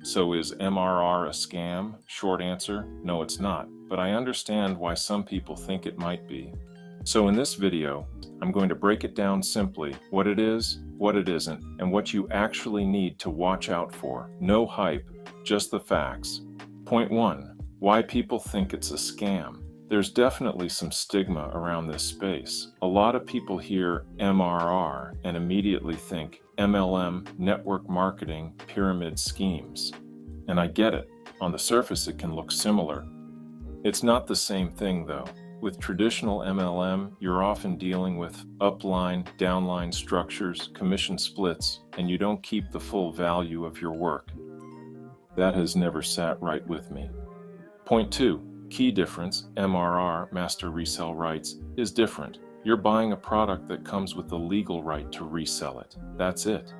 So is MRR a scam? Short answer, no it's not, but I understand why some people think it might be. So in this video, I'm going to break it down simply, what it is, what it isn't, and what you actually need to watch out for. No hype, just the facts. Point 1. Why people think it's a scam. There's definitely some stigma around this space. A lot of people hear MRR and immediately think MLM, network marketing, pyramid schemes. And I get it. On the surface it can look similar. It's not the same thing though. With traditional MLM, you're often dealing with upline, downline structures, commission splits, and you don't keep the full value of your work. That has never sat right with me. Point 2. Key difference, MRR, Master Resell Rights, is different. You're buying a product that comes with the legal right to resell it. That's it.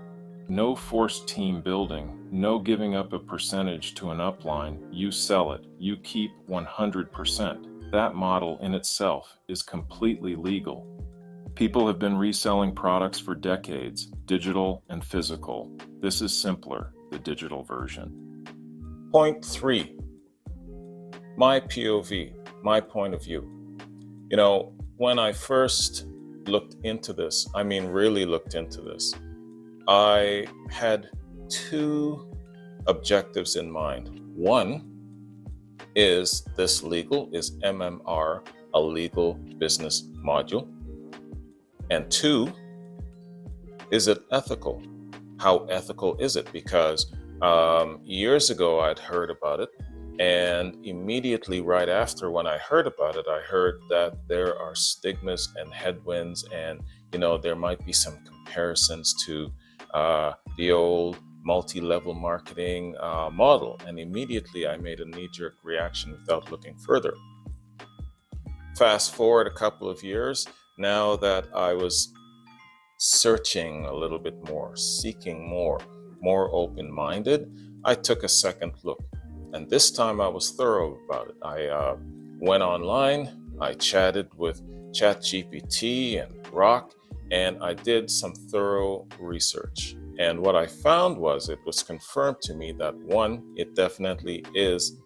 No forced team building, no giving up a percentage to an upline. You sell it, you keep 100%. That model in itself is completely legal. People have been reselling products for decades, digital and physical. This is simpler, the digital version. Point 3. My POV, my point of view. When I first looked into this, really looked into this, I had two objectives in mind. One, is this legal? Is MMR a legal business module? And two, is it ethical? How ethical is it? Because years ago I'd heard about it, and immediately right after when I heard about it, I heard that there are stigmas and headwinds, and there might be some comparisons to the old multi-level marketing model, and immediately I made a knee-jerk reaction without looking further. Fast forward a couple of years, now that I was searching a little bit more, seeking more open-minded, I took a second look. And this time I was thorough about it. I went online, I chatted with ChatGPT and Grok, and I did some thorough research. And what I found was it was confirmed to me that one, it definitely is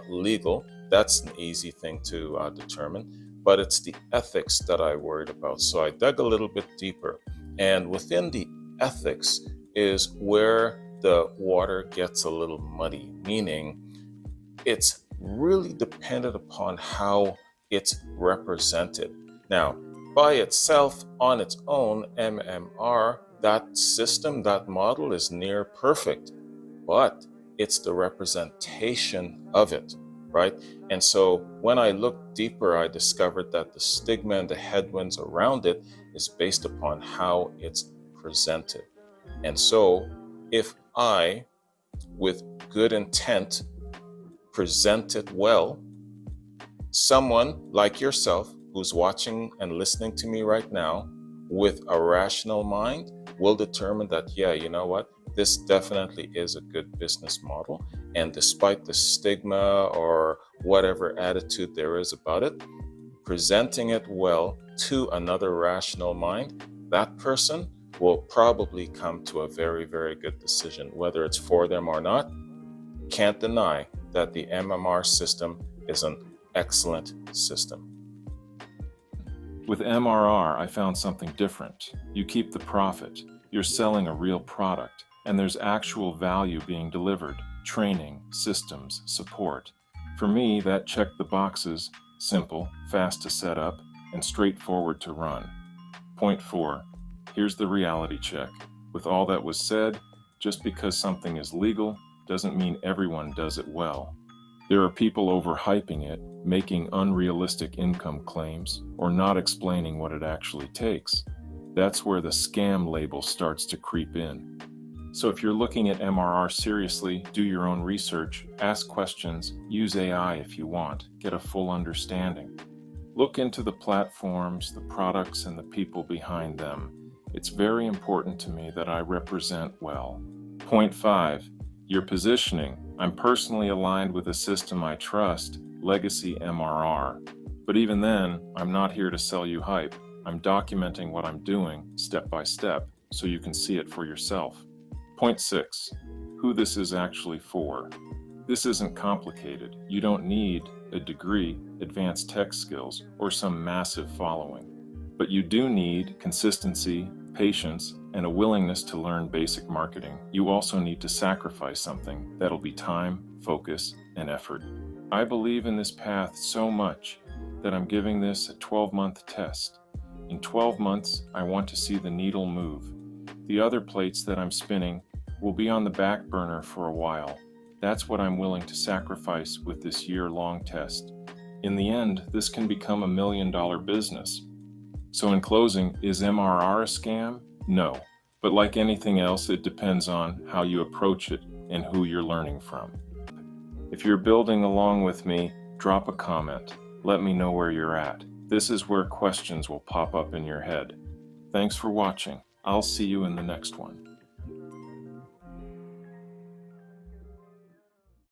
legal. That's an easy thing to determine, but it's the ethics that I worried about. So I dug a little bit deeper, and within the ethics is where the water gets a little muddy, meaning it's really dependent upon how it's represented. Now, by itself, on its own, MMR, that system, that model is near perfect, but it's the representation of it, right? And so when I looked deeper, I discovered that the stigma and the headwinds around it is based upon how it's presented. And so if I, with good intent, present it well, someone like yourself who's watching and listening to me right now with a rational mind will determine that, yeah, you know what, this definitely is a good business model. And despite the stigma or whatever attitude there is about it, presenting it well to another rational mind, that person will probably come to a very, very good decision, whether it's for them or not. Can't deny that the MMR system is an excellent system. With MRR, I found something different. You keep the profit, you're selling a real product, and there's actual value being delivered, training, systems, support. For me, that checked the boxes, simple, fast to set up, and straightforward to run. Point 4. Here's the reality check. With all that was said, just because something is legal doesn't mean everyone does it well. There are people overhyping it, making unrealistic income claims, or not explaining what it actually takes. That's where the scam label starts to creep in. So if you're looking at MRR seriously, do your own research, ask questions, use AI if you want, get a full understanding. Look into the platforms, the products, and the people behind them. It's very important to me that I represent well. Point 5. Your positioning. I'm personally aligned with a system I trust, Legacy MRR. But even then, I'm not here to sell you hype. I'm documenting what I'm doing step by step so you can see it for yourself. Point 6. who this is actually for. This isn't complicated. You don't need a degree, advanced tech skills, or some massive following. But you do need consistency, patience, and a willingness to learn basic marketing. You also need to sacrifice something. That'll be time, focus, and effort. I believe in this path so much that I'm giving this a 12-month test. In 12 months, I want to see the needle move. The other plates that I'm spinning will be on the back burner for a while. That's what I'm willing to sacrifice with this year-long test. In the end, this can become $1 million business. So in closing, is MRR a scam? No. But like anything else, it depends on how you approach it and who you're learning from. If you're building along with me, drop a comment. Let me know where you're at. This is where questions will pop up in your head. Thanks for watching. I'll see you in the next one.